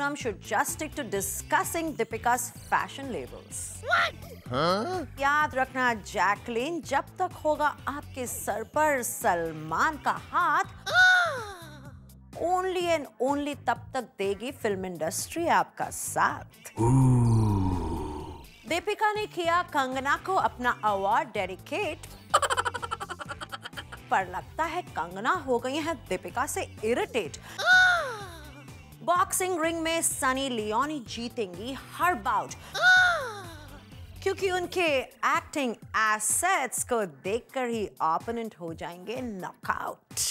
Sonam should just stick to discussing Deepika's fashion labels. What? याद रखना Jacqueline, जब तक होगा आपके सर पर सलमान का हाथ, ओनली एंड ओनली तब तक देगी फिल्म इंडस्ट्री आपका साथ। दीपिका ने किया कंगना को अपना अवार्ड डेडिकेट, पर लगता है कंगना हो गई है दीपिका से इरिटेट। बॉक्सिंग रिंग में सनी लियोनी जीतेंगी हर बाउट, क्योंकि उनके एक्टिंग एसेट्स को देखकर ही ओपोनेंट हो जाएंगे नॉकआउट।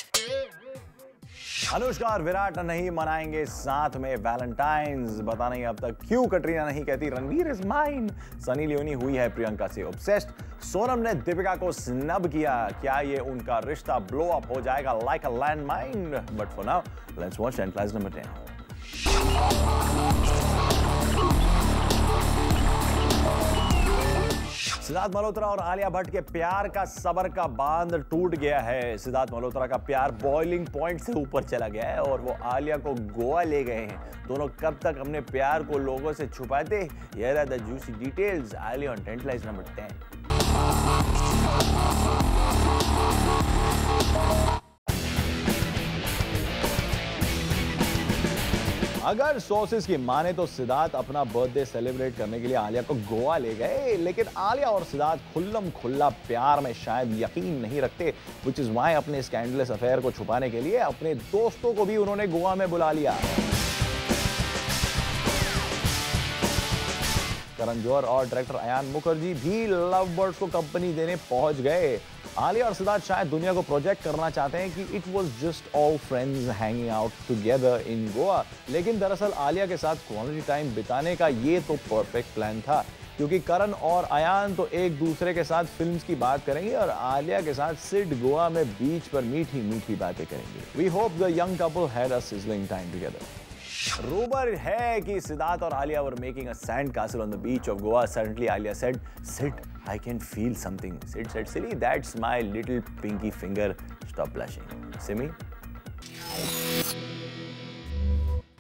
अनुष्का और विराट नहीं मनाएंगे साथ में वैलेंटाइंस, बता नहीं अब तक क्यों कटरीना नहीं कहती Ranveer is mine. Sunny Leone हुई है प्रियंका से ऑब्सेस्ड, सोनम ने दीपिका को स्नब किया, क्या ये उनका रिश्ता ब्लो अप हो जाएगा like a land mine? But for now let's watch Tantalize number 10। Siddharth Malhotra और आलिया भट्ट के प्यार का सबर का बांध टूट गया है। सिद्धार्थ मल्होत्रा का प्यार बॉइलिंग पॉइंट से ऊपर चला गया है और वो आलिया को गोवा ले गए हैं। दोनों कब तक अपने प्यार को लोगों से छुपाते? Here are the juicy details Alia on Tantalize number 10। अगर सोर्सेज की माने तो सिद्धार्थ अपना बर्थडे सेलिब्रेट करने के लिए आलिया को गोवा ले गए, लेकिन आलिया और सिद्धार्थ खुल्लम खुल्ला प्यार में शायद यकीन नहीं रखते, व्हिच इज व्हाई अपने स्कैंडलस अफेयर को छुपाने के लिए अपने दोस्तों को भी उन्होंने गोवा में बुला लिया। करण जौहर और डायरेक्टर अयान मुखर्जी भी लव बर्ड्स को कंपनी देने पहुंच गए। आलिया और सिद्धार्थ शायद दुनिया को प्रोजेक्ट करना चाहते हैं कि it was just all friends hanging out together in Goa, लेकिन दरअसल आलिया के साथ क्वालिटी टाइम बिताने का ये तो परफेक्ट प्लान था, क्योंकि करण और अयान तो एक दूसरे के साथ फिल्म्स की बात करेंगे और आलिया के साथ सिड गोवा में बीच पर मीठी मीठी बातें करेंगे। We hope the young couple had a sizzling time together. Rumour है कि सिद्धार्थ और Alia were making a sand castle on the beach of Goa. Suddenly Alia said, "Sid, I can feel something." Sid said, "Silly, that's my little pinky finger. Stop blushing." Simi?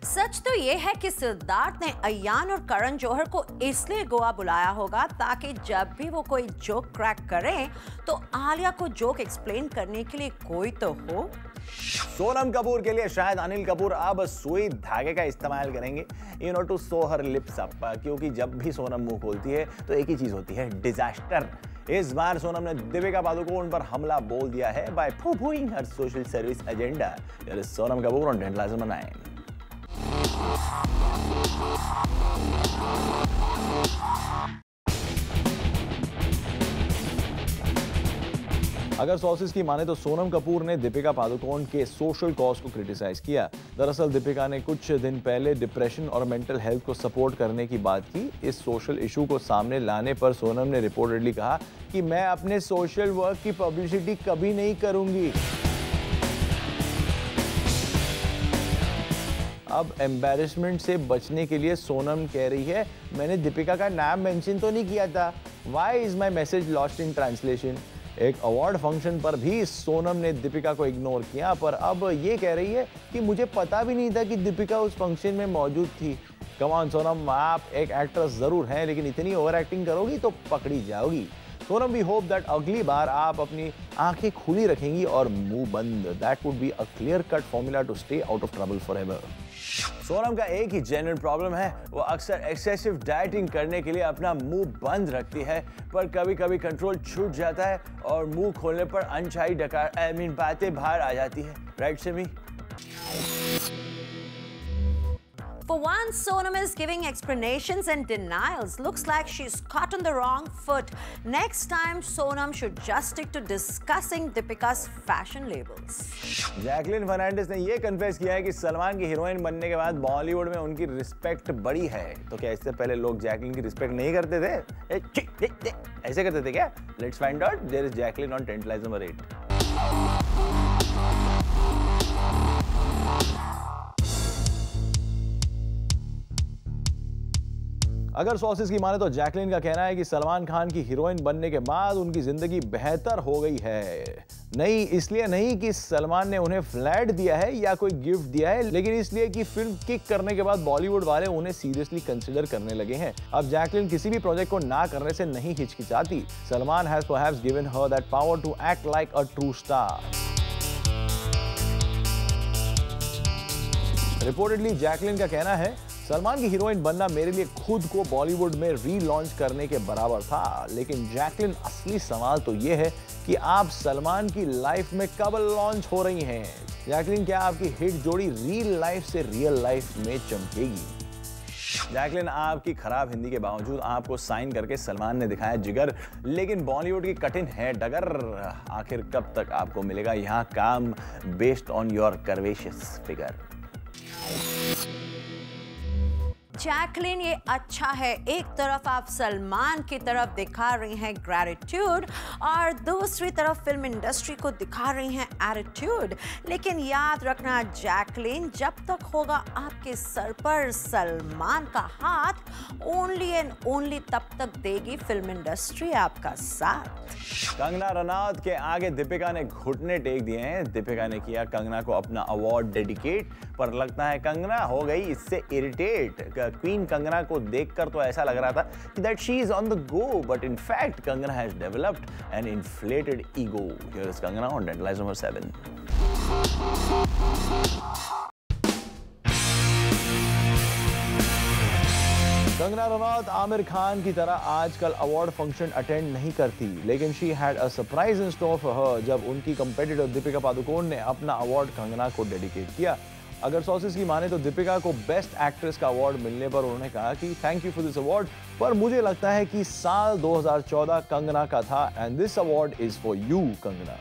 सच तो ये है कि सिद्धार्थ ने अयान और करण जौहर को इसलिए गोवा बुलाया होगा ताकि जब भी वो कोई जोक क्रैक करें तो आलिया को जोक एक्सप्लेन करने के लिए कोई तो हो। सोनम कपूर के लिए शायद अनिल कपूर अब सुई धागे का इस्तेमाल करेंगे, to sew her lips up, क्योंकि जब भी सोनम मुंह खोलती है तो एक ही चीज होती है, डिजास्टर। इस बार सोनम ने दीपिका पादुकोण पर हमला बोल दिया है by pooh poohing her social service agenda. Sonam Kapoor on Tantalize number 9। अगर सोर्सेज की माने तो सोनम कपूर ने दीपिका पादुकोण के सोशल कॉज को क्रिटिसाइज किया। दरअसल दीपिका ने कुछ दिन पहले डिप्रेशन और मेंटल हेल्थ को सपोर्ट करने की बात की। इस सोशल इशू को सामने लाने पर सोनम ने रिपोर्टेडली कहा कि मैं अपने सोशल वर्क की पब्लिसिटी कभी नहीं करूंगी। अब एम्बैरेसमेंट से बचने के लिए सोनम कह रही है, मैंने दीपिका का नाम मेंशन तो नहीं किया था। Why is my message lost in translation? एक अवार्ड फंक्शन पर भी सोनम ने दीपिका को इग्नोर किया, पर अब ये कह रही है कि मुझे पता भी नहीं था कि दीपिका उस फंक्शन में मौजूद थी। कम ऑन सोनम, आप एक एक्ट्रेस जरूर हैं, लेकिन इतनी ओवर एक्टिंग करोगी तो पकड़ी जाओगी। सोनम, वी होप दैट अगली बार आप अपनी आंखें खुली रखेंगी और मुंह बंद। That would be a clear cut formula to stay out of trouble forever. Sonam का एक ही जेन्युइन प्रॉब्लम है, वो अक्सर एक्सेसिव डाइटिंग करने के लिए अपना मुंह बंद रखती है, पर कभी कभी कंट्रोल छूट जाता है और मुंह खोलने पर अनचाही बातें बाहर आ जाती है। Right Simi? For once, Sonam is giving explanations and denials. Looks like she's caught on the wrong foot. Next time, Sonam should just stick to discussing Deepika's fashion labels. Jacqueline Fernandez ने ये कन्फेस किया है कि सलमान की हीरोइन बनने के बाद बॉलीवुड में उनकी रिस्पेक्ट बढ़ी है। तो क्या इससे पहले लोग जैकलिन की रिस्पेक्ट नहीं करते थे? ऐसे करते थे क्या? Let's find out. There is Jacqueline on Tantalize number 8. अगर सोर्सेज की माने तो जैकलिन का कहना है कि सलमान खान की हीरोइन बनने के बाद उनकी जिंदगी बेहतर हो गई है। नहीं, इसलिए नहीं कि सलमान ने उन्हें फ्लैट दिया है या कोई गिफ्ट दिया है, लेकिन इसलिए कि फिल्म किक करने के बाद बॉलीवुड वाले उन्हें सीरियसली कंसिडर करने लगे हैं। अब जैकलिन किसी भी प्रोजेक्ट को ना करने से नहीं हिचकिचाती। Salman has perhaps given her that power to act like a true star. Reportedly Jacqueline का कहना है, सलमान की हीरोइन बनना मेरे लिए खुद को बॉलीवुड में रीलॉन्च करने के बराबर था, लेकिन जैकलिन असली सवाल तो ये है कि आप सलमान की लाइफ में कब लॉन्च हो रही हैं? जैकलिन, क्या आपकी हिट जोड़ी रियल लाइफ से रियल लाइफ में चमकेगी? जैकलिन, आपकी खराब हिंदी के बावजूद आपको साइन करके सलमान ने दिखाया जिगर, लेकिन बॉलीवुड की कठिन है डगर। आखिर कब तक आपको मिलेगा यहाँ काम based on your curvaceous figure? Jacqueline, ये अच्छा है, एक तरफ आप सलमान की तरफ दिखा रही हैं ग्रैटिट्यूड और दूसरी तरफ फिल्म इंडस्ट्री को दिखा रही हैं एटीट्यूड। लेकिन याद रखना जैकलिन, जब तक होगा आपके सर पर सलमान का हाथ, ओनली एंड ओनली तब तक देगी फिल्म इंडस्ट्री आपका साथ। कंगना रनौत के आगे दीपिका ने घुटने टेक दिए हैं। दीपिका ने किया कंगना को अपना अवार्ड डेडिकेट, पर लगता है कंगना हो गई इससे इरिटेट। क्वीन कंगना को देखकर तो ऐसा लग रहा था कि that she is on the go, but in fact Kangana has developed N inflated ego. Here is Kangana on deadline number 7। Kangana Ranaut Aamir Khan की तरह आजकल अवार्ड फंक्शन अटेंड नहीं करती, लेकिन she had a surprise in store for her जब उनकी कंपेटिटर दीपिका पादुकोण ने अपना अवार्ड कंगना को डेडिकेट किया। अगर सोर्सेज की माने तो दीपिका को बेस्ट एक्ट्रेस का अवार्ड मिलने पर उन्होंने कहा कि thank you for this award, पर मुझे लगता है कि साल 2014 कंगना का था and this award is for you Kangana.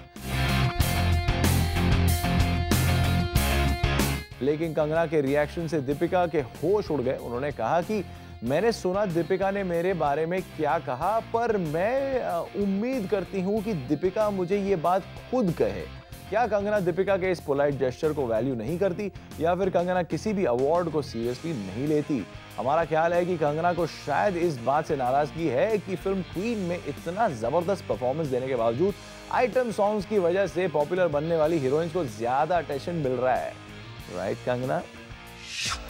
लेकिन कंगना के रिएक्शन से दीपिका के होश उड़ गए। उन्होंने कहा कि मैंने सुना दीपिका ने मेरे बारे में क्या कहा, पर मैं उम्मीद करती हूं कि दीपिका मुझे ये बात खुद कहे। क्या कंगना दीपिका के इस पोलाइट जेस्चर को वैल्यू नहीं करती, या फिर कंगना किसी भी अवार्ड को सीरियसली नहीं लेती? हमारा ख्याल है कि कंगना को शायद इस बात से नाराजगी है कि फिल्म क्वीन में इतना जबरदस्त परफॉर्मेंस देने के बावजूद आइटम सॉन्ग्स की वजह से पॉपुलर बनने वाली हीरोइंस को ज्यादा अटेंशन मिल रहा है। Right Kangana?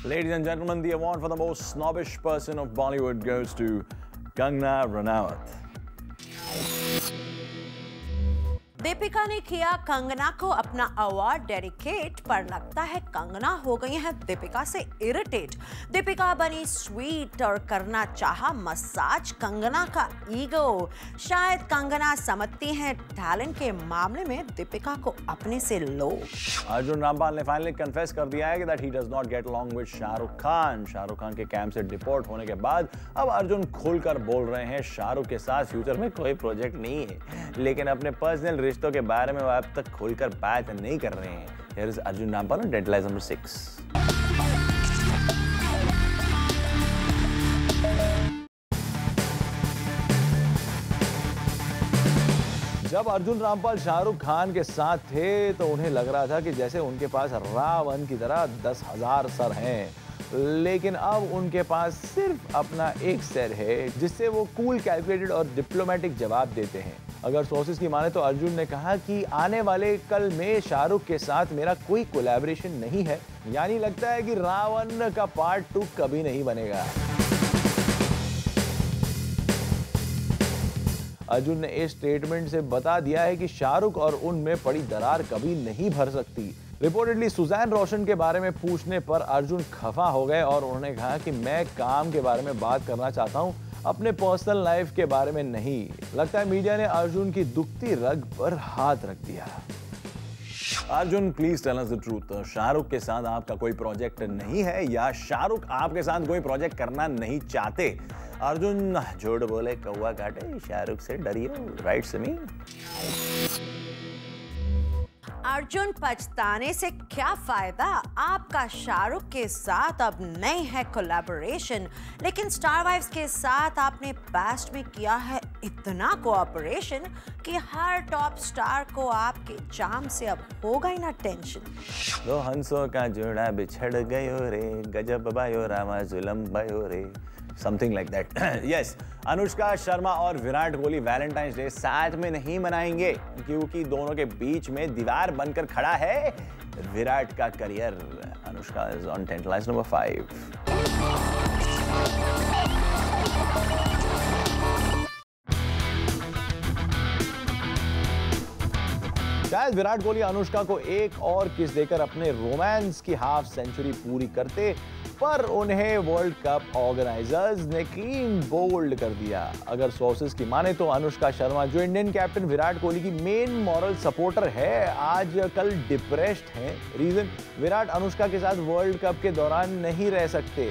Ladies and gentlemen, the award for the most snobbish person of Bollywood goes to Kangna Ranaut. Deepika ने किया कंगना को अपना अवार्ड डेडिकेट, पर लगता है कंगना हो गई है दीपिका से इरिटेट। दीपिका बनी स्वीट और करना चाहा मसाज कंगना का ईगो। शायद कंगना समझती है टैलेंट के मामले में दीपिका को अपने से लो। अर्जुन रामपाल ने फाइनली कन्फेस कर दिया है कि that he does not get along with Shahrukh Khan. Shahrukh Khan के कैंप से डिपोर्ट होने के बाद अब अर्जुन खुलकर बोल रहे हैं शाहरुख के साथ फ्यूचर में कोई प्रोजेक्ट नहीं है, लेकिन अपने पर्सनल रिश्तों के बारे में वो अब तक खुलकर बात नहीं कर रहे हैं। Here is Arjun Rampal on deadline number 6। जब अर्जुन रामपाल शाहरुख खान के साथ थे तो उन्हें लग रहा था कि जैसे उनके पास रावण की तरह 10,000 सर हैं, लेकिन अब उनके पास सिर्फ अपना एक सर है जिससे वो कूल, कैलकुलेटेड और डिप्लोमेटिक जवाब देते हैं। अगर सोर्सेज की माने तो अर्जुन ने कहा कि आने वाले कल में शाहरुख के साथ मेरा कोई कोलैबोरेशन नहीं है, यानी लगता है कि रावण का पार्ट 2 कभी नहीं बनेगा। अर्जुन ने इस स्टेटमेंट से बता दिया है कि शाहरुख और उनमें पड़ी दरार कभी नहीं भर सकती। रिपोर्टेडली सुजैन रोशन के बारे में पूछने पर अर्जुन खफा हो गए और उन्होंने कहा कि मैं काम के बारे में बात करना चाहता हूं, अपने पर्सनल लाइफ के बारे में नहीं। लगता है मीडिया ने अर्जुन की दुखती रग पर हाथ रख दिया। Arjun, please tell us the truth, Shahrukh के साथ आपका कोई प्रोजेक्ट नहीं है या शाहरुख आपके साथ कोई प्रोजेक्ट करना नहीं चाहते? अर्जुन, झूठ बोले कौवा काटे, शाहरुख से डरियो। राइट समी? अर्जुन, पछताने से क्या फायदा? आपका शाहरुख के साथ अब नहीं है कोलैबोरेशन, लेकिन स्टार वाइव्स के साथ आपने पास्ट में किया है इतना कोऑपरेशन कि हर टॉप स्टार को आपके चाम से अब होगा ही ना टेंशन। दो हंसों का जोड़ा बिछड़ गयो रे, गजब बायो रामा जुलम बायो रे, something like that. Yes, Anushka Sharma और विराट कोहली वैलेंटाइंस डे साथ में नहीं मनाएंगे क्योंकि दोनों के बीच में दीवार बनकर खड़ा है विराट का career. Anushka is on Tantalize number 5। शायद विराट कोहली अनुष्का को एक और किस देकर अपने रोमांस की हाफ सेंचुरी पूरी करते, पर उन्हें वर्ल्ड कप ऑर्गेनाइजर्स ने क्लीन बोल्ड कर दिया। अगर सोर्सेज की माने तो अनुष्का शर्मा, जो इंडियन कैप्टन विराट कोहली की मेन मॉरल सपोर्टर है, आज कल डिप्रेस्ड है। रीजन, विराट अनुष्का के साथ वर्ल्ड कप के दौरान नहीं रह सकते।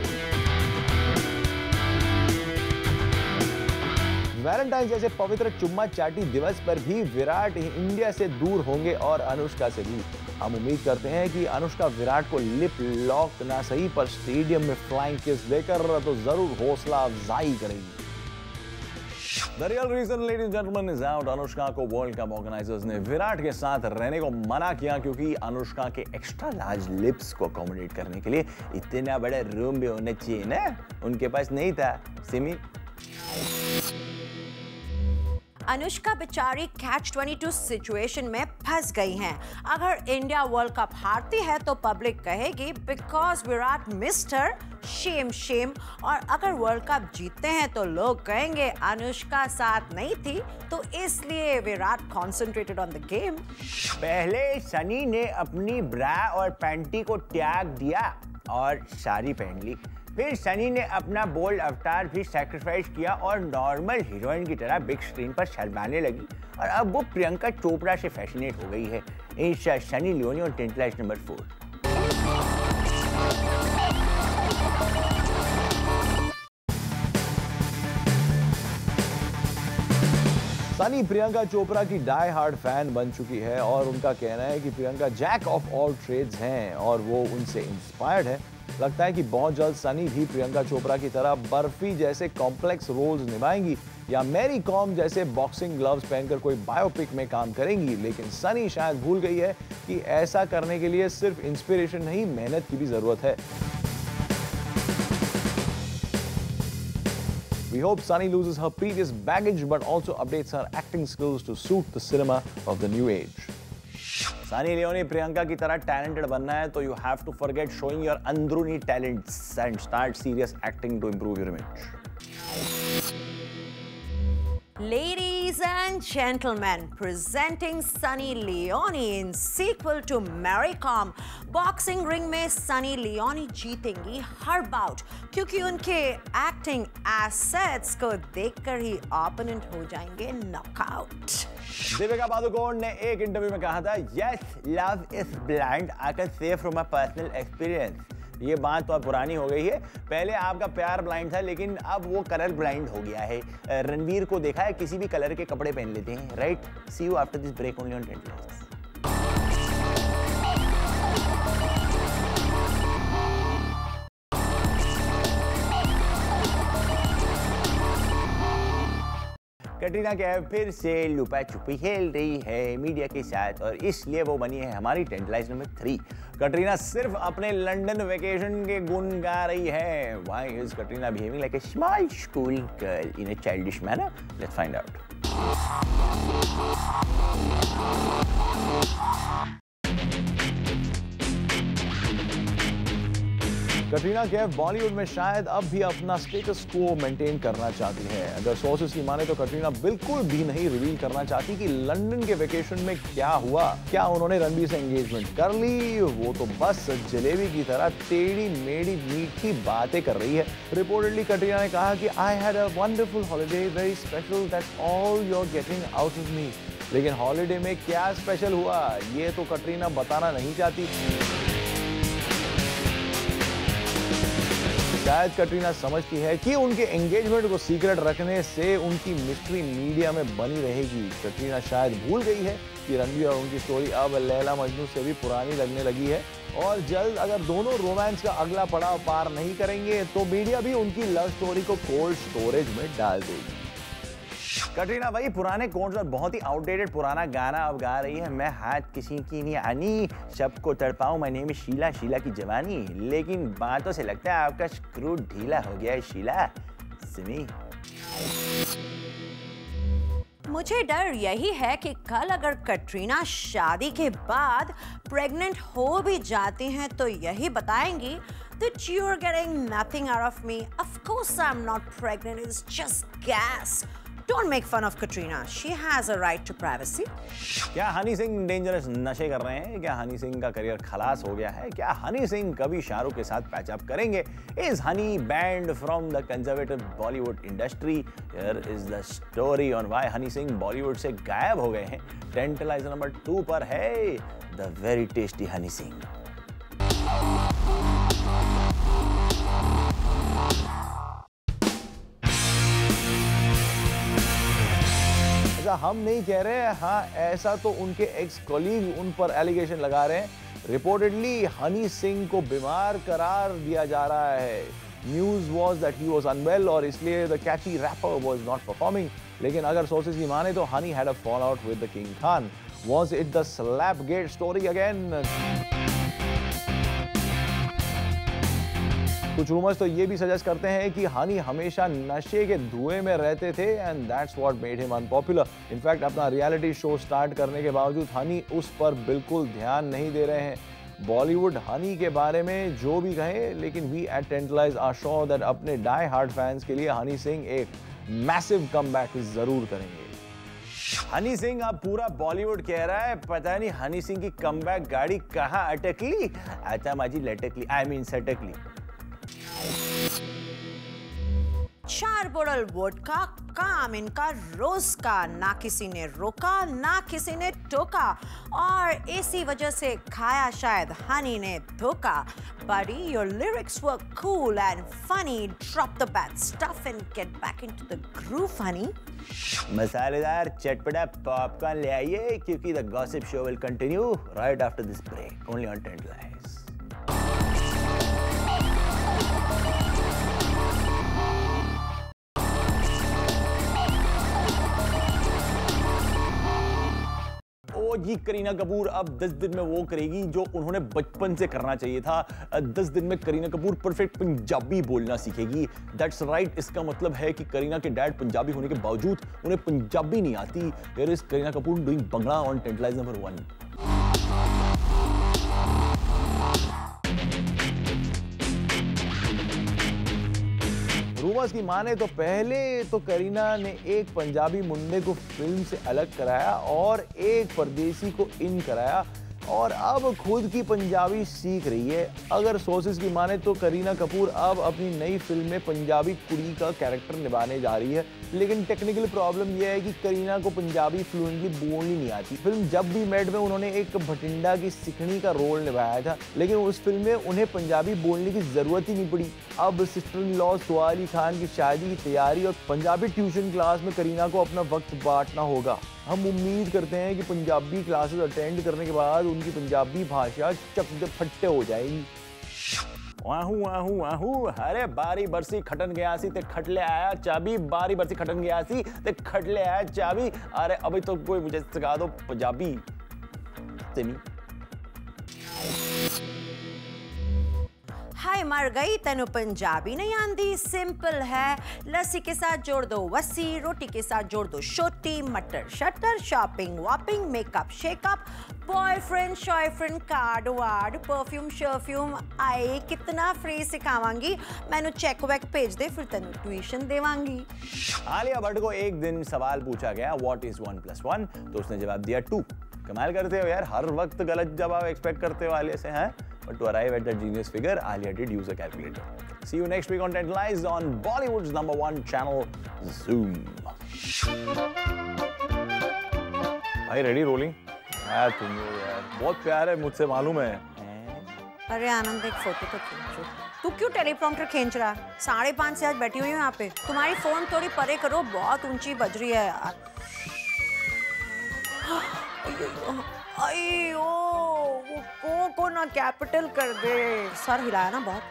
वैलेंटाइन जैसे पवित्र चुम्मा चाटी दिवस पर भी विराट इंडिया से दूर होंगे और अनुष्का से भी। हम उम्मीद करते हैं कि अनुष्का विराट को लिप लॉक ना सही पर स्टेडियम में फ्लाइंग किस देकर तो जरूर हौसला अफजाई करेगी। The real reason, ladies and gentlemen, is out. Anushka को वर्ल्ड कप ऑर्गेनाइजर्स ने विराट के साथ रहने को मना किया क्योंकि अनुष्का के एक्स्ट्रा लार्ज लिप्स को अकोमोडेट करने के लिए इतना बड़ा रूम भी होना चाहिए ना, उनके पास नहीं था। सिमी, अनुष्का बेचारी कैच 22 सिचुएशन में फंस गई हैं। अगर इंडिया वर्ल्ड कप हारती है तो पब्लिक कहेगी because Virat mister Shem Shem, और अगर वर्ल्ड कप जीतते हैं तो लोग कहेंगे अनुष्का साथ नहीं थी तो इसलिए Virat concentrated on the game. पहले सनी ने अपनी ब्रा और पैंटी को त्याग दिया और साड़ी पहन ली, फिर सनी ने अपना बोल्ड अवतार भी सैक्रिफाइस किया और नॉर्मल हीरोइन की तरह बिग स्क्रीन पर शर्माने लगी, और अब वो प्रियंका चोपड़ा से फैसिनेट हो गई है। इस सनी लियोनी और टेंटलाइज नंबर 4। सनी प्रियंका चोपड़ा की डाई हार्ड फैन बन चुकी है और उनका कहना है कि Priyanka jack of all trades हैं और वो उनसे इंस्पायर्ड है। लगता है कि बहुत जल्द सनी भी प्रियंका चोपड़ा की तरह बर्फी जैसे कॉम्प्लेक्स रोल्स निभाएंगी या मैरी कॉम जैसे बॉक्सिंग ग्लव्स पहनकर कोई बायोपिक में काम करेंगी। लेकिन सनी शायद भूल गई है कि ऐसा करने के लिए सिर्फ इंस्पिरेशन नहीं, मेहनत की भी जरूरत है। We hope Sunny loses her previous baggage but also updates her acting skills to suit the cinema of the new age. Sunny Leone Priyanka की तरह टैलेंटेड बनना है तो you have to forget showing your अंदरूनी talents and start serious acting to improve your image. Ladies and gentlemen, presenting Sunny Leone in sequel to Mary Kom. Boxing ring में Sunny Leone जीतेंगी हर bought क्योंकि उनके acting assets को देखकर ही opponent हो जाएंगे knockout. Deepika Padukone ने एक इंटरव्यू में कहा था, yes love is blind, I can say from my personal experience. ये बात तो अब पुरानी हो गई है, पहले आपका प्यार ब्लाइंड था लेकिन अब वो कलर ब्लाइंड हो गया है। रणवीर को देखा है, किसी भी कलर के कपड़े पहन लेते हैं, right? See you after this break only on Tantalize. Katrina Kaif फिर से लुपा छुपी खेल रही है मीडिया के साथ और इसलिए वो बनी है हमारी टेंटलाइज नंबर 3। कटरीना सिर्फ अपने लंदन वेकेशन के गुण गा रही है। Why is Katrina behaving like a small school girl in a childish manner? Let's find out. Katrina Kaif Bollywood में शायद अब भी अपना स्टेटस को मेंटेन करना चाहती है। अगर सोर्सेस की माने तो कटरीना बिल्कुल भी नहीं रिवील करना चाहती कि लंदन के वेकेशन में क्या हुआ। क्या उन्होंने रणबीर से एंगेजमेंट कर ली? वो तो बस जलेबी की तरह टेढ़ी मेढ़ी मीठी बातें कर रही है। रिपोर्टेडली कटरीना ने कहा कि I had a wonderful holiday, very special, that's all you are getting out of me. लेकिन हॉलिडे में क्या स्पेशल हुआ ये तो कटरीना बताना नहीं चाहती। शायद कटरीना समझती है कि उनके एंगेजमेंट को सीक्रेट रखने से उनकी मिस्ट्री मीडिया में बनी रहेगी। कटरीना शायद भूल गई है कि रणबीर और उनकी स्टोरी अब लैला मजनू से भी पुरानी लगने लगी है और जल्द अगर दोनों रोमांस का अगला पड़ाव पार नहीं करेंगे तो मीडिया भी उनकी लव स्टोरी को कोल्ड स्टोरेज में डाल देगी। कटरीना वही पुराने कोड्स और बहुत ही आउटडेटेड पुराना गाना अब गा रही है। मैं हाथ किसी की नहीं आनी, सबको तड़पाऊं, मैं नेम शीला, शीला की जवानी। लेकिन बातों से लगता है आपका स्क्रू ढीला हो गया है शीला। सिमी। मुझे डर यही है कि कल अगर कटरीना शादी के बाद प्रेग्नेंट हो भी जाती हैं तो यही बताएंगी that you are getting nothing out of me. Of course I'm not pregnant. It's just gas. Don't make fun of Katrina. She has a right to privacy. क्या हनी सिंह डेंजरस नशे कर रहे हैं? क्या हनी सिंह का करियर खलास हो गया है? क्या हनी सिंह कभी शाहरुख के साथ पैचअप करेंगे? Is Honey banned from the conservative Bollywood industry? Here is the story on why Honey Singh Bollywood से गायब हो गए हैं. Tantalizer नंबर 2 पर है The Very Tasty Honey Singh. ऐसा हम नहीं कह रहे हैं, हाँ ऐसा तो उनके एक्स कॉलीग उन पर एलिगेशन लगा रहे हैं। रिपोर्टेडली हनी सिंह को बीमार करार दिया जा रहा है। News was that he was unwell और इसलिए the catchy rapper was not performing. लेकिन अगर सोर्सेज की माने तो Honey had a fall out with the king Khan. Was it the slap gate story again? कुछ रूमर्स तो ये भी सजेस्ट करते हैं कि हनी हमेशा नशे के धुएं में रहते थे and that's what made him unpopular. In fact अपना रियलिटी शो स्टार्ट करने के बावजूद हनी उस पर बिल्कुल ध्यान नहीं दे रहे हैं। बॉलीवुड हनी के बारे में जो भी कहे, लेकिन we at Tantalize are sure that अपने डाई हार्ड फैंस के लिए हनी सिंह एक मैसिव कमबैक जरूर करेंगे। हनी सिंह अब पूरा बॉलीवुड कह रहा है, पता नहीं हनी सिंह की कमबैक गाड़ी कहाँ अटकली। अच्छा माजी लटकली, आई मीन सटकली। 4 बोतल वोडका काम इनका रोज का, ना किसी ने रोका ना किसी ने टोका और इसी वजह से खाया शायद हनी ने धोखा। Buddy, your lyrics were cool and funny. Drop the bad stuff and get back into the groove, honey. मसालेदार चटपटा पॉपकॉर्न ले आइए क्योंकि the gossip show will continue right after this break only on Tantalize. ओ जी, करीना कपूर अब 10 दिन में वो करेगी जो उन्होंने बचपन से करना चाहिए था। 10 दिन में करीना कपूर परफेक्ट पंजाबी बोलना सीखेगी। दैट्स राइट, इसका मतलब है कि करीना के डैड पंजाबी होने के बावजूद उन्हें पंजाबी नहीं आती। Here is Kareena Kapoor doing Bangla on Tantalize number 1। Rumours की माने तो पहले तो करीना ने एक पंजाबी मुंडे को फिल्म से अलग कराया और एक परदेसी को इन कराया और अब खुद की पंजाबी सीख रही है। अगर सोर्सेज की माने तो करीना कपूर अब अपनी नई फिल्म में पंजाबी कुड़ी का कैरेक्टर निभाने जा रही है। लेकिन टेक्निकल प्रॉब्लम यह है कि करीना को पंजाबी फ्लुएंटली बोलनी नहीं आती। फिल्म जब भी मेट में उन्होंने एक भटिंडा की सिखनी का रोल निभाया था, लेकिन उस फिल्म में उन्हें पंजाबी बोलने की जरूरत ही नहीं पड़ी। अब सिस्टर इन लॉ सुआ अली खान की शादी की तैयारी और पंजाबी ट्यूशन क्लास में करीना को अपना वक्त बांटना होगा। हम उम्मीद करते हैं कि पंजाबी क्लासेस अटेंड करने के बाद उनकी पंजाबी भाषा चकदे फट्टे हो जाएगी। वाहू वाहू वाहू, अरे बारी बरसी खटन गया सी ते खटले आया चाबी, बारी बरसी खटन गया सी ते खटले आया चाबी। अरे अभी तो कोई मुझे सिखा दो पंजाबी। सिमी हाय मर गई तेनु पंजाबी नहीं आंदी, सिंपल है। लस्सी के साथ जोड़ दो वस्सी, रोटी के साथ जोड़ दो शोटी, मटर शटर, शॉपिंग वॉपिंग, मेकअप शेकअप, बॉयफ्रेंड शॉयफ्रेंड, कार्ड वार्ड, परफ्यूम शर्फ्यूम। आए कितना फ्री सिखावांगी, मैंने चेक वेक भेज दे फिर तेनु ट्यूशन देवांगी। आलिया भट्ट को एक दिन सवाल पूछा गया व्हाट इज 1 + 1, तो उसने जवाब दिया 2। कमाल करते हो यार, हर वक्त गलत जवाब एक्सपेक्ट करते हो आलिया से हैं। But to arrive at that genius figure, Alia did use a calculator. See you next week on Tantalize on Bollywood's #1 channel, Zoom. भाई रेडी रोलिंग? यार तुम यार बहुत प्यार है मुझसे, मालूम है। अरे आनंद एक फोटो तो खींचो। तू क्यों टेलीप्रॉम्प्टर खींच रहा? 5:30 से आज बैठी हुई हूँ यहाँ पे। तुम्हारी फोन थोड़ी परे करो, बहुत ऊंची बज रही है यार। अयो वो को ना कैपिटल कर दे। सर हिलाया ना बहुत।